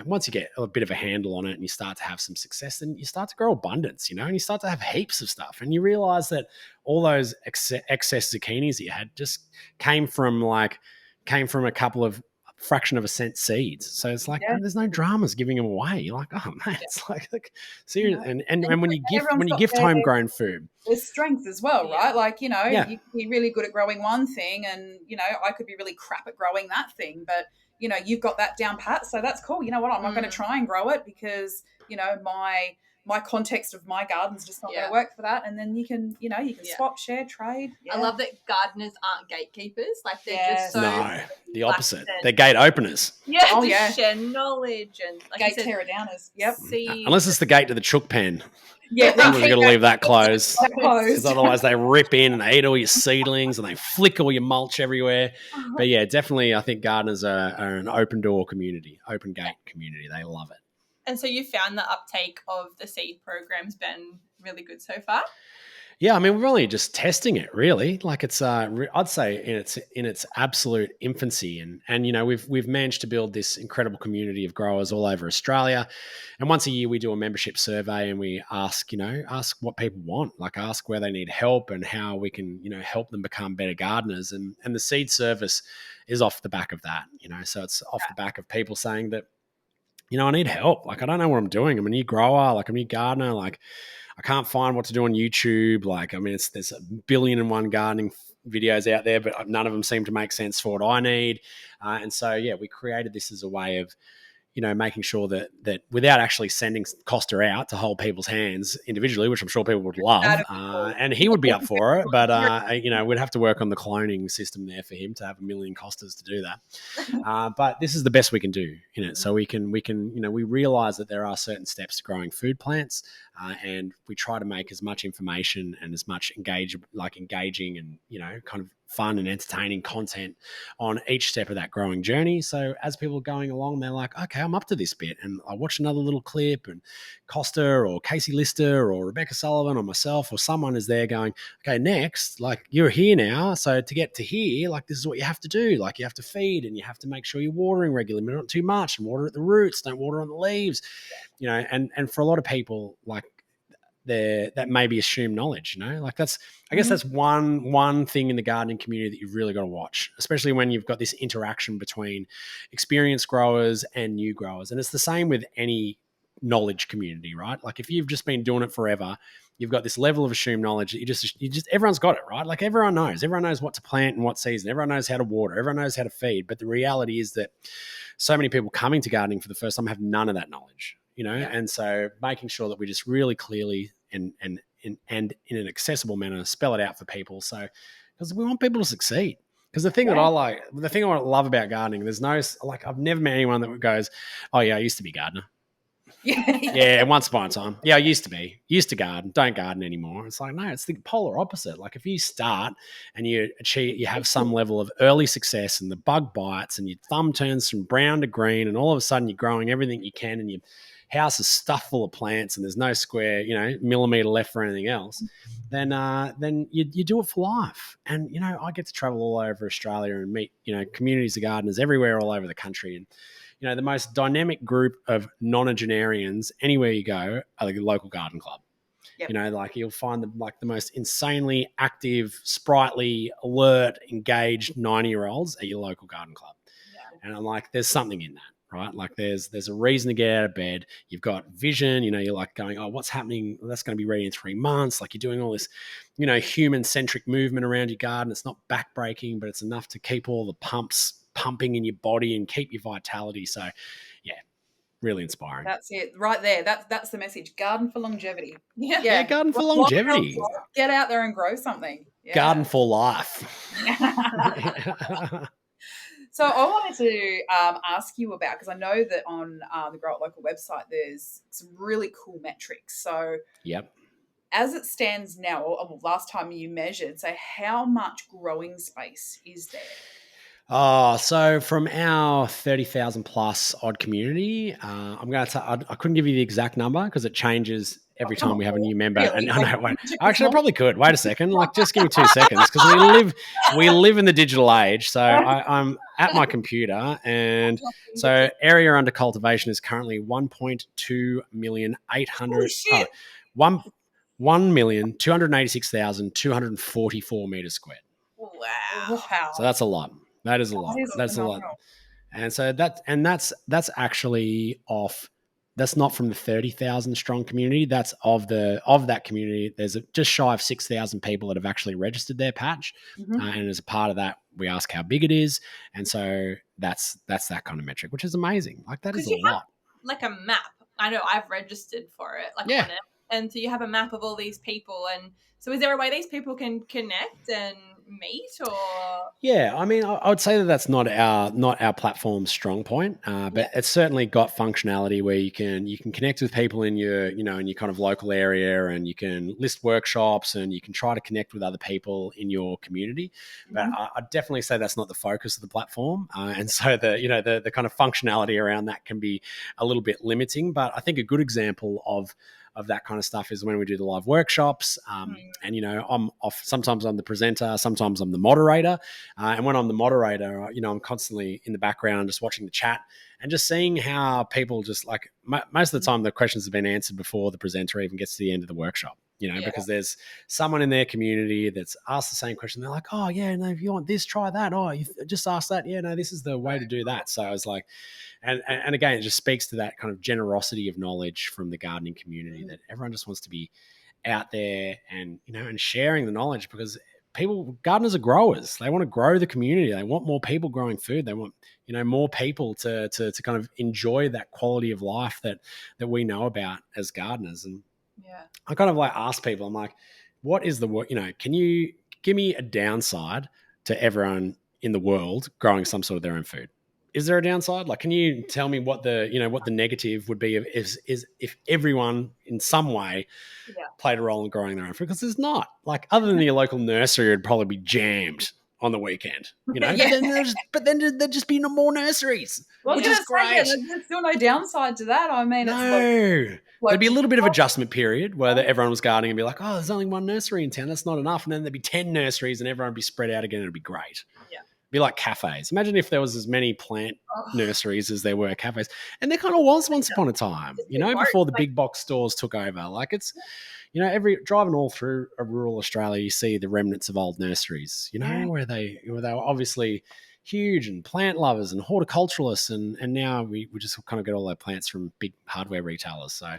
once you get a bit of a handle on it and you start to have some success, then you start to grow abundance, and you start to have heaps of stuff. And you realize that all those excess zucchinis that you had just came from like came from a couple of fraction of a cent seeds. So it's like there's no dramas giving them away. You're like, oh man, it's like serious. And when you everyone's got gift homegrown food, there's strength as well, right? Like, you yeah, could be really good at growing one thing and, I could be really crap at growing that thing, but, you've got that down pat. So that's cool. You know what? I'm not going to try and grow it because, my context of my garden's just not going to work for that. And then you can swap, share, trade. I love that gardeners aren't gatekeepers. Like they're just so no, the opposite. They're gate openers. Yeah, share knowledge and like gate tear downers. Yep. Unless it's the gate to the chook pen. Yeah, someone's got to leave that closed because otherwise they rip in and they eat all your seedlings and they flick all your mulch everywhere. But yeah, definitely, I think gardeners are an open door community, open gate community. They love it. And so you found the uptake of the seed program's been really good so far? Yeah, I mean, we're only just testing it, really. Like it's, I'd say, in its absolute infancy, and we've managed to build this incredible community of growers all over Australia. And once a year, we do a membership survey, and we ask what people want, like ask where they need help and how we can, help them become better gardeners. And the seed service is off the back of that, So it's off the back of people saying that, I need help. Like I don't know what I'm doing. I'm a new grower. Like I'm a new gardener. Like I can't find what to do on YouTube. Like, I mean, there's 1,000,000,001 gardening videos out there, but none of them seem to make sense for what I need. And so, yeah, we created this as a way of, making sure that without actually sending Costa out to hold people's hands individually, which I'm sure people would love, and he would be up for it, but we'd have to work on the cloning system there for him to have 1,000,000 Costas to do that. But this is the best we can do in it. So we realize that there are certain steps to growing food plants, and we try to make as much information and as much engaging and kind of fun and entertaining content on each step of that growing journey. So as people are going along, they're like, okay, I'm up to this bit. And I watch another little clip and Costa or Casey Lister or Rebecca Sullivan or myself or someone is there going, okay, next, like you're here now. So to get to here, like this is what you have to do. Like you have to feed and you have to make sure you're watering regularly, but not too much, and water at the roots, don't water on the leaves, and for a lot of people, like, that may be assumed knowledge, like that's, I guess that's one thing in the gardening community that you've really got to watch, especially when you've got this interaction between experienced growers and new growers. And it's the same with any knowledge community, right? Like if you've just been doing it forever, you've got this level of assumed knowledge that you just everyone's got it, right? Like everyone knows what to plant and what season, everyone knows how to water, everyone knows how to feed. But the reality is that so many people coming to gardening for the first time have none of that knowledge. And so making sure that we just really clearly and in an accessible manner spell it out for people. So because we want people to succeed. Because the thing that I love about gardening, there's no, like, I've never met anyone that goes, oh yeah, I used to be a gardener. Yeah, once upon a time. Yeah, I used to garden, don't garden anymore. It's like, no, it's the polar opposite. Like if you start and you have some level of early success and the bug bites and your thumb turns from brown to green and all of a sudden you're growing everything you can and your house is stuffed full of plants and there's no square, millimeter left for anything else, then you do it for life. And, I get to travel all over Australia and meet, communities of gardeners everywhere all over the country. And, the most dynamic group of nonagenarians anywhere you go are the local garden club. Yep. Like you'll find the most insanely active, sprightly, alert, engaged 90-year-olds at your local garden club. Yeah. And I'm like, there's something in that, right? Like there's a reason to get out of bed. You've got vision, you're like going, oh, what's happening? That's going to be ready in 3 months. Like you're doing all this, human-centric movement around your garden. It's not backbreaking, but it's enough to keep all the pumps pumping in your body and keep your vitality. So yeah, really inspiring. That's it right there. That's the message. Garden for longevity. Yeah, garden for longevity. Get out there and grow something. Yeah. Garden for life. So I wanted to ask you about, because I know that on the Grow It Local website there's some really cool metrics. So yep. As it stands now, or last time you measured, so how much growing space is there? So from our 30,000 plus odd community, I'm going to say I couldn't give you the exact number because it changes every time we have a new member. Really? And actually, I probably could. Wait a second. Like, just give me 2 seconds because we live in the digital age. So I'm at my computer, and so area under cultivation is currently 1,286,244 meters squared. Wow. So that's a lot. That is a That lot. is That's a lot. phenomenal. And so that's actually off. That's not from the 30,000 strong community. That's of that community. There's just shy of 6,000 people that have actually registered their patch, Mm-hmm. and as a part of that, we ask how big it is, and so that's that kind of metric, which is amazing. Like that is Because a you have lot. like a map. I know I've registered for it, like Yeah. on it. And so you have a map of all these people. And so is there a way these people can connect and meet or? Yeah, I mean, I would say that that's not our platform's strong point, Yeah. but it's certainly got functionality where you can connect with people in your in your kind of local area, and you can list workshops, and you can try to connect with other people in your community. But Mm-hmm. I'd definitely say that's not the focus of the platform, and so the kind of functionality around that can be a little bit limiting. But I think a good example of that kind of stuff is when we do the live workshops. And I'm off. Sometimes I'm the presenter, sometimes I'm the moderator. And when I'm the moderator, I'm constantly in the background just watching the chat and just seeing how people just like most of the time the questions have been answered before the presenter even gets to the end of the workshop. Yeah. Because there's someone in their community that's asked the same question. They're like, oh, yeah, no, if you want this, try that. Oh, you just ask that. Yeah, no, this is the way to do that. So I was like, and again, it just speaks to that kind of generosity of knowledge from the gardening community that everyone just wants to be out there and and sharing the knowledge, because gardeners are growers. They want to grow the community. They want more people growing food. They want more people to kind of enjoy that quality of life that we know about as gardeners. And Yeah. I kind of like ask people, I'm like, what is the work? Can you give me a downside to everyone in the world growing some sort of their own food? Is there a downside? Like, can you tell me what the negative would be is if everyone in some way Yeah. played a role in growing their own food? Because there's not. Like, other than your local nursery would probably be jammed on the weekend, Yeah. But then there'd just be no more nurseries, Well, I was which going is to say, yeah, great. there's still no downside to that. I mean, it's No. There'd be a local. little bit of adjustment period where everyone was gardening and be like, oh, there's only one nursery in town. That's not enough. And then there'd be 10 nurseries and everyone would be spread out again. It'd be great. Yeah. Be like cafes. Imagine if there was as many plant Oh, nurseries as there were cafes. And there kind of was once upon a time, just be hard. before the Like, big box stores took over. Like it's, every driving all through a rural Australia, you see the remnants of old nurseries, Yeah. where they were obviously huge and plant lovers and horticulturalists. And now we just kind of get all our plants from big hardware retailers. So,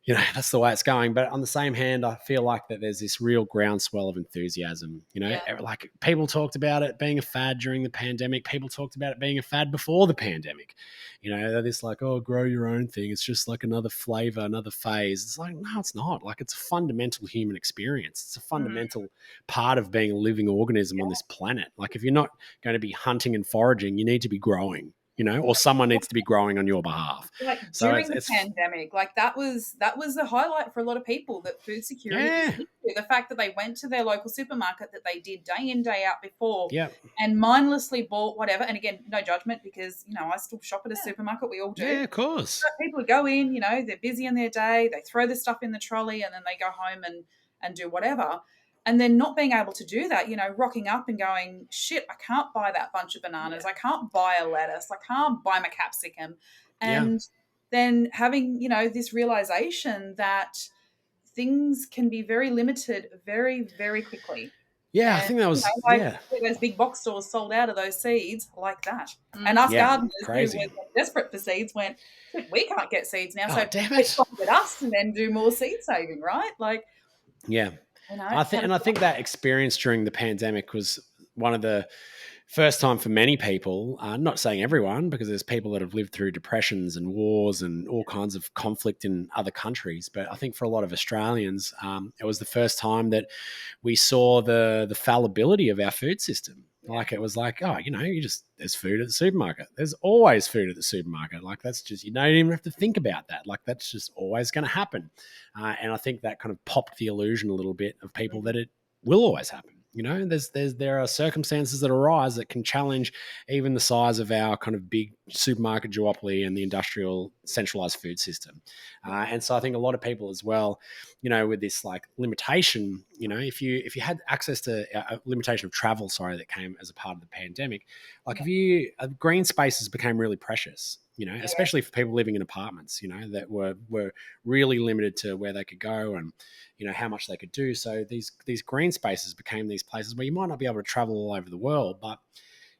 that's the way it's going. But on the same hand, I feel like that there's this real groundswell of enthusiasm. yeah. Like people talked about it being a fad during the pandemic. People talked about it being a fad before the pandemic. They're this like, oh, grow your own thing. It's just like another flavor, another phase. It's like, no, it's not. Like, it's a fundamental human experience. It's a Mm. fundamental part of being a living organism on this planet. Like, if you're not going to be hunting and foraging, you need to be growing. Or someone needs to be growing on your behalf. Like So during it's, the it's pandemic, like that was the highlight for a lot of people, that food security was yeah, an issue. The fact that they went to their local supermarket that they did day in, day out before, yeah, and mindlessly bought whatever. And again, no judgment, because I still shop at a supermarket. We all do. yeah, of course. But people go in, they're busy in their day, they throw the stuff in the trolley, and then they go home and do whatever. And then not being able to do that, rocking up and going, shit, I can't buy that bunch of bananas. Yeah. I can't buy a lettuce. I can't buy my capsicum. Yeah. And then having, this realization that things can be very limited very, very quickly. Yeah, I And, think that was, like yeah. those big box stores sold out of those seeds like that. And Mm. us Yeah, gardeners who crazy. were desperate for seeds went, shit, we can't get seeds now. Oh, So damn let's it. target us and then do more seed saving, right? Like, Yeah. I think, had a and I think that experience during the pandemic was one of the first time for many people. Not saying everyone, because there's people that have lived through depressions and wars and all kinds of conflict in other countries. But I think for a lot of Australians, it was the first time that we saw the fallibility of our food system. Like, it was like, oh, there's food at the supermarket. There's always food at the supermarket. Like, that's just, you don't even have to think about that. Like, that's just always going to happen. And I think that kind of popped the illusion a little bit of people that it will always happen. There are circumstances that arise that can challenge even the size of our kind of big supermarket duopoly and the industrial centralized food system. And so I think a lot of people as well, with this like limitation, if you had access to a limitation of travel, that came as a part of the pandemic, like if you green spaces became really precious, especially for people living in apartments, that were really limited to where they could go and how much they could do. So these green spaces became these places where you might not be able to travel all over the world, but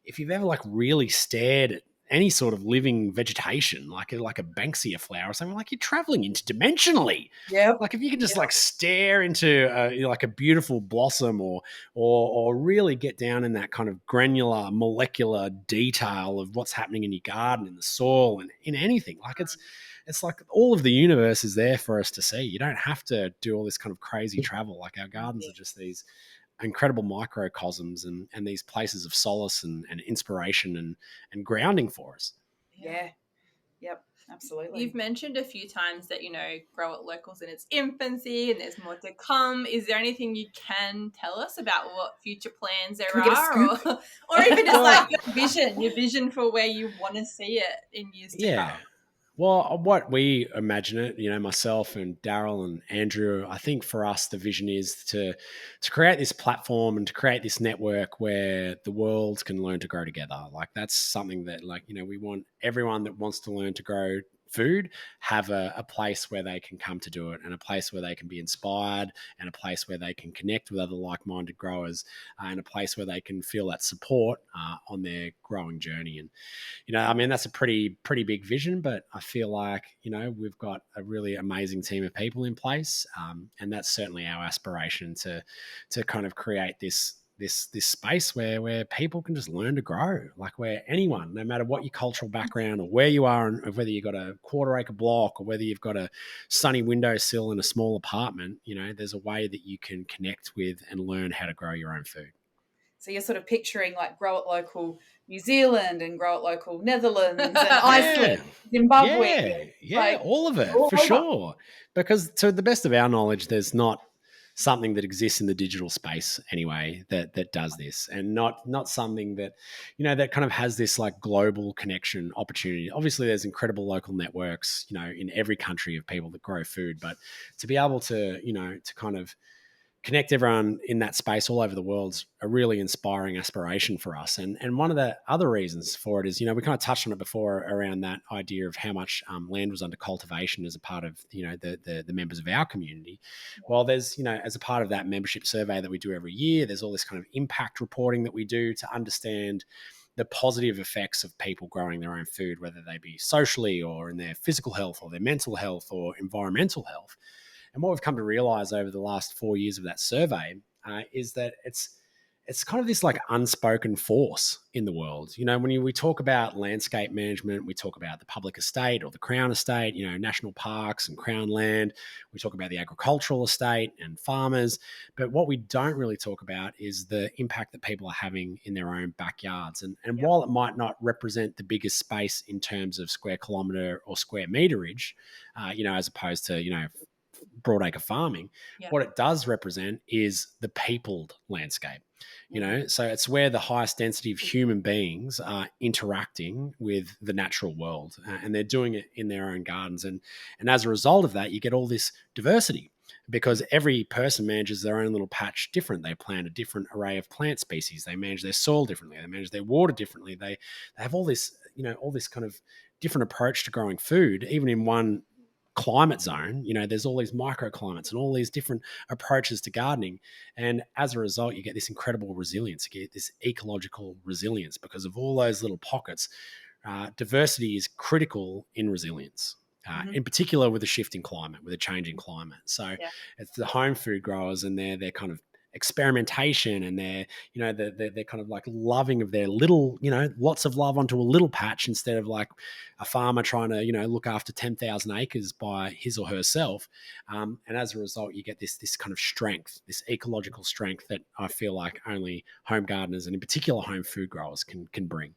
if you've ever like really stared at any sort of living vegetation, like a Banksia flower or something, like you're traveling interdimensionally. Yep. Like if you can just Yep. like stare into like a beautiful blossom, or really get down in that kind of granular molecular detail of what's happening in your garden, in the soil, and in anything, like it's like all of the universe is there for us to see. You don't have to do all this kind of crazy travel. Like our gardens are just these incredible microcosms, and these places of solace and inspiration and grounding for us. Yeah. Yep. Absolutely. You've mentioned a few times that, grow at locals in its infancy and there's more to come. Is there anything you can tell us about what future plans there Can we get a are? scoop? Or even just like your vision for where you want to see it in years to come? Well, what we imagine it, myself and Daryl and Andrew, I think for us the vision is to create this platform and to create this network where the world can learn to grow together. Like that's something that, like, we want everyone that wants to learn to grow food have a place where they can come to do it, and a place where they can be inspired, and a place where they can connect with other like-minded growers, and a place where they can feel that support on their growing journey. And that's a pretty big vision, but I feel like, we've got a really amazing team of people in place. And that's certainly our aspiration to kind of create this space where people can just learn to grow, like where anyone, no matter what your cultural background or where you are, and whether you've got a quarter acre block or whether you've got a sunny windowsill in a small apartment, there's a way that you can connect with and learn how to grow your own food. So you're sort of picturing like grow at local New Zealand and grow at local Netherlands and Iceland, Zimbabwe. Yeah, all of it, for sure. Because to the best of our knowledge, there's not something that exists in the digital space anyway that does this, and not something that that kind of has this like global connection opportunity. Obviously there's incredible local networks in every country of people that grow food, but to be able to to kind of connect everyone in that space all over the world's a really inspiring aspiration for us. And one of the other reasons for it is, we kind of touched on it before around that idea of how much land was under cultivation as a part of, the members of our community. Well, there's, as a part of that membership survey that we do every year, there's all this kind of impact reporting that we do to understand the positive effects of people growing their own food, whether they be socially or in their physical health or their mental health or environmental health. And what we've come to realize over the last 4 years of that survey is that it's kind of this like unspoken force in the world. When we talk about landscape management, we talk about the public estate or the Crown estate, national parks and Crown land. We talk about the agricultural estate and farmers. But what we don't really talk about is the impact that people are having in their own backyards. And while it might not represent the biggest space in terms of square kilometre or square meterage, as opposed to, broadacre farming, what it does represent is the peopled landscape. So it's where the highest density of human beings are interacting with the natural world, and they're doing it in their own gardens. And as a result of that, you get all this diversity, because every person manages their own little patch different. They plant a different array of plant species. They manage their soil differently. They manage their water differently. They have all this, all this kind of different approach to growing food, even in one climate zone. There's all these microclimates and all these different approaches to gardening, and as a result you get this incredible resilience. You get this ecological resilience because of all those little pockets. Diversity is critical in resilience, in particular with a shifting climate, with a changing climate. So it's the home food growers and their kind of experimentation, and they're kind of like loving of their little, lots of love onto a little patch, instead of like a farmer trying to, look after 10,000 acres by his or herself. And as a result, you get this kind of strength, this ecological strength that I feel like only home gardeners, and in particular home food growers, can bring.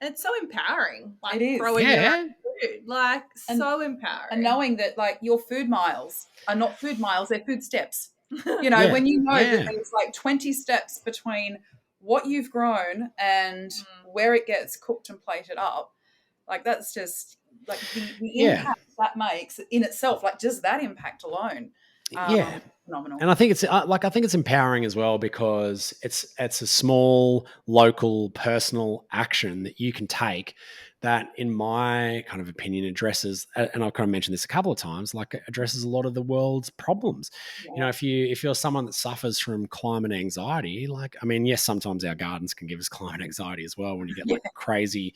And it's so empowering, like it is. growing your own food, like so empowering. And knowing that like your food miles are not food miles, they're food steps. When you know that there's like 20 steps between what you've grown and where it gets cooked and plated up, like that's just like the impact that makes in itself, like just that impact alone. Phenomenal. And I think it's empowering as well, because it's a small local personal action that you can take that, in my kind of opinion, addresses, and I've kind of mentioned this a couple of times, like addresses a lot of the world's problems. You know, Yeah. if you're someone that suffers from climate anxiety, like, I mean, yes, sometimes our gardens can give us climate anxiety as well when you get Yeah. like crazy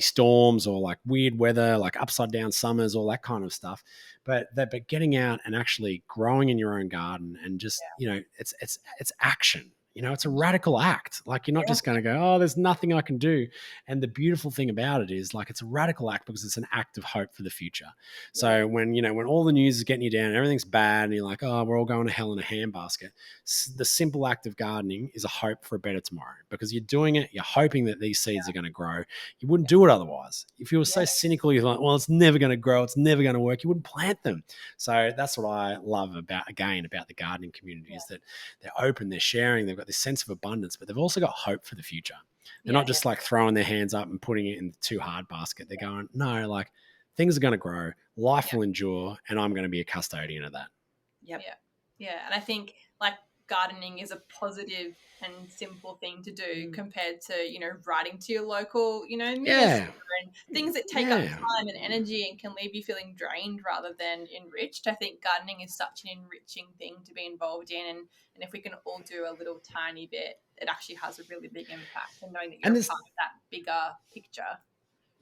storms or like weird weather, like upside down summers, all that kind of stuff. But getting out and actually growing in your own garden and just, you know, it's action. You know, it's a radical act. Like, you're not Yeah. just going to go, oh, there's nothing I can do. And the beautiful thing about it is, like, it's a radical act because it's an act of hope for the future. Yeah. So when, you know, when all the news is getting you down and everything's bad and you're like, oh, we're all going to hell in a handbasket, the simple act of gardening is a hope for a better tomorrow, because you're doing it, you're hoping that these seeds are going to grow. You wouldn't do it otherwise. If you were so Yeah. cynical, you're like, well, it's never going to grow, it's never going to work, you wouldn't plant them. So that's what I love about the gardening community, is that they're open, they're sharing, they've got this sense of abundance, but they've also got hope for the future. They're not just like throwing their hands up and putting it in the too hard basket. They're going, no, like, things are going to grow, life will endure, and I'm going to be a custodian of that. Yep. Yeah. And I think like gardening is a positive and simple thing to do compared to, you know, writing to your local, you know, minister and things that take up time and energy and can leave you feeling drained rather than enriched. I think gardening is such an enriching thing to be involved in, and if we can all do a little tiny bit, it actually has a really big impact, and knowing that you're a part of that bigger picture.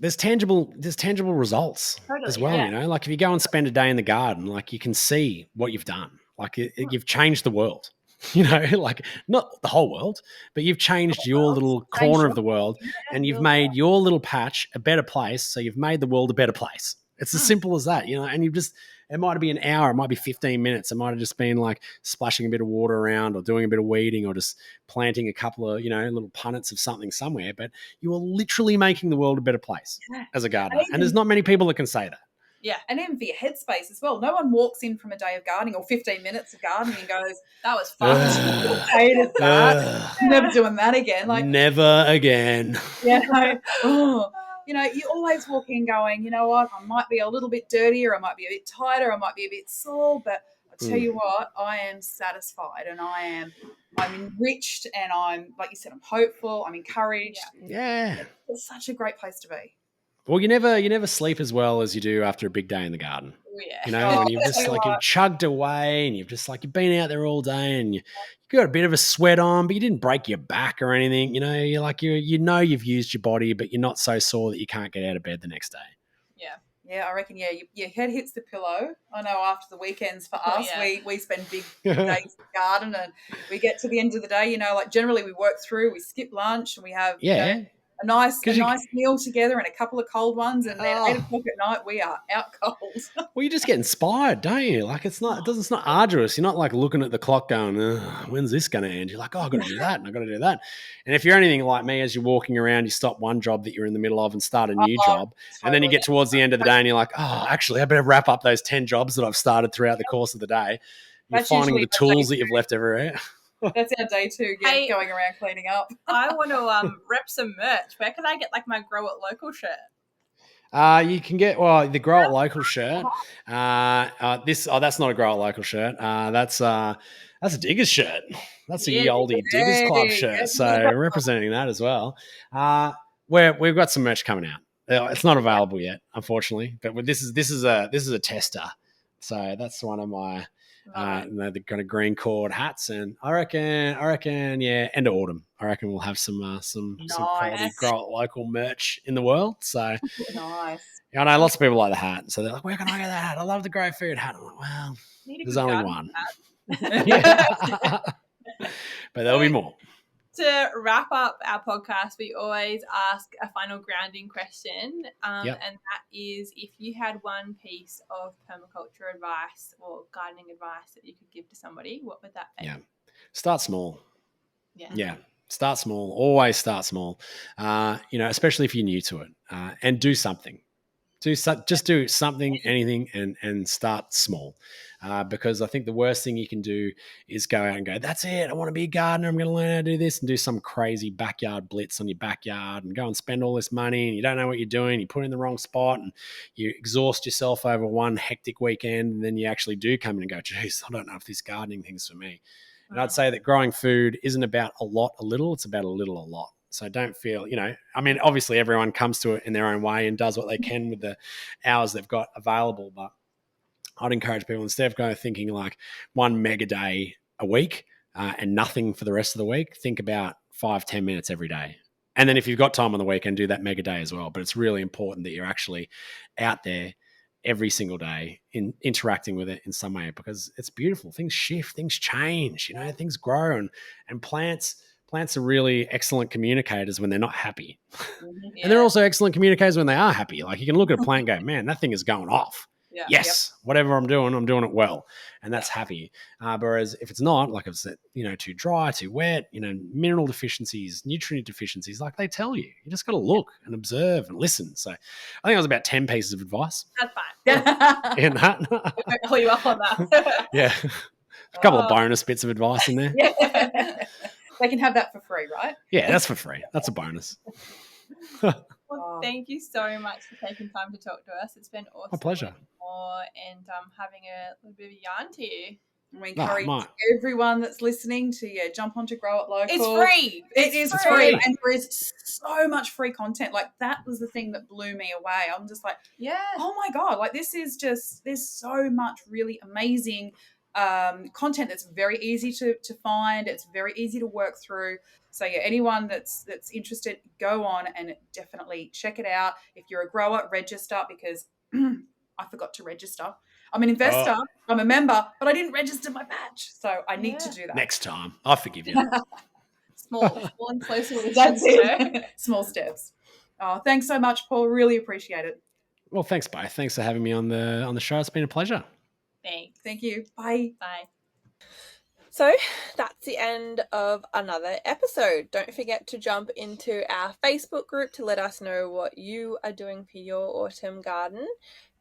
There's tangible results as well. You know, like if you go and spend a day in the garden, like, you can see what you've done. Like, you've changed the world. You know, like, not the whole world, but you've changed your little corner of the world, and you've made your little patch a better place. So you've made the world a better place. It's as simple as that, you know. And you've just, it might be an hour, it might be 15 minutes, it might have just been like splashing a bit of water around or doing a bit of weeding or just planting a couple of, you know, little punnets of something somewhere. But you are literally making the world a better place as a gardener. And there's not many people that can say that. Yeah, and even for your headspace as well. No one walks in from a day of gardening or 15 minutes of gardening and goes, "That was fun. Hated that. Never doing that again." Like, never again. You know, you always walk in going, you know what, I might be a little bit dirtier, I might be a bit tighter, I might be a bit sore, but I tell you what, I am satisfied and I'm enriched, and I'm, like you said, I'm hopeful, I'm encouraged. Yeah. It's such a great place to be. Well, you never sleep as well as you do after a big day in the garden. You know, when you've just like, you've chugged away and you've been out there all day and you got a bit of a sweat on, but you didn't break your back or anything. You know, you're like, you know, you've used your body, but you're not so sore that you can't get out of bed the next day. Yeah, I reckon, your head hits the pillow. I know after the weekends for us, we spend big days in the garden, and we get to the end of the day, you know, like generally we work through, we skip lunch and we have, you know, a nice meal together and a couple of cold ones, and then 8 o'clock at night we are out cold. Well, you just get inspired, don't you? Like, it's not arduous. You're not like looking at the clock going, when's this going to end? You're like, oh, I've got to do that and I've got to do that. And if you're anything like me, as you're walking around, you stop one job that you're in the middle of and start a new job. Totally. And then you get towards the end of the day and you're like, oh, actually, I better wrap up those 10 jobs that I've started throughout the course of the day. You're finding the tools that you've left everywhere. That's our day two, going around cleaning up. I want to rep some merch. Where can I get like my Grow It Local shirt? You can get the Grow It Local shirt. That's not a Grow It Local shirt. That's a Diggers shirt. That's a oldie Diggers Club shirt. So representing that as well. We've got some merch coming out. It's not available yet, unfortunately. But this is a tester. So that's one of my the kind of green cord hats, and I reckon, end of autumn, I reckon we'll have some quality Grow It Local merch in the world. So nice. Yeah, I know lots of people like the hat, so they're like, "Where can I get that hat? I love the Grow Food hat." I'm like, "Well, there's only one." But there'll be more. To wrap up our podcast, we always ask a final grounding question, and that is, if you had one piece of permaculture advice or gardening advice that you could give to somebody, what would that be? Yeah, start small. Yeah, start small. Always start small. Especially if you're new to it, and do something. Just do something, anything, and start small. Because I think the worst thing you can do is go out and go, that's it, I want to be a gardener, I'm going to learn how to do this, and do some crazy backyard blitz on your backyard and go and spend all this money and you don't know what you're doing, you put it in the wrong spot and you exhaust yourself over one hectic weekend, and then you actually do come in and go, geez, I don't know if this gardening thing's for me. And I'd say that growing food isn't about a lot, a little, it's about a little, a lot. So don't feel, I mean, obviously everyone comes to it in their own way and does what they can with the hours they've got available. But I'd encourage people, instead of going thinking like one mega day a week and nothing for the rest of the week, think about 5-10 minutes every day. And then if you've got time on the weekend, do that mega day as well. But it's really important that you're actually out there every single day interacting with it in some way, because it's beautiful. Things shift, things change, things grow, and plants are really excellent communicators when they're not happy. Yeah. And they're also excellent communicators when they are happy. Like you can look at a plant and go, man, that thing is going off. Yeah. Yes, whatever I'm doing it well, and that's happy. Whereas if it's not, like I've said, too dry, too wet, mineral deficiencies, nutrient deficiencies, like they tell you, you just got to look and observe and listen. So I think it was about 10 pieces of advice That's fine. in that. I won't pull you up on that. Yeah, a couple of bonus bits of advice in there. Yeah. They can have that for free, right? Yeah, that's for free. That's a bonus. Well, thank you so much for taking time to talk to us. It's been awesome. My pleasure. And having a little bit of a yarn to you. We encourage everyone that's listening to jump onto Grow It Local. It's free. It is free. And there is so much free content. Like that was the thing that blew me away. I'm just like, oh my God, like this is just, there's so much really amazing content that's very easy to find. It's very easy to work through. So anyone that's interested, go on and definitely check it out. If you're a grower, register, because I forgot to register. I'm an investor, I'm a member, but I didn't register my badge. So I need to do that. Next time. I forgive you. Small and close. That's it. Small steps. Oh, thanks so much, Paul. Really appreciate it. Well, thanks, both. Thanks for having me on the show. It's been a pleasure. Thanks. Thank you. Bye. Bye. So that's the end of another episode. Don't forget to jump into our Facebook group to let us know what you are doing for your autumn garden.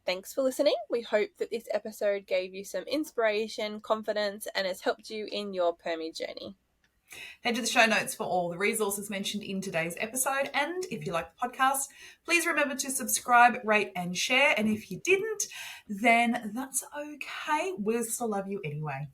Thanks for listening. We hope that this episode gave you some inspiration, confidence, and has helped you in your Permy journey. Head to the show notes for all the resources mentioned in today's episode. And if you like the podcast, please remember to subscribe, rate, and share. And if you didn't, then that's okay. We'll still love you anyway.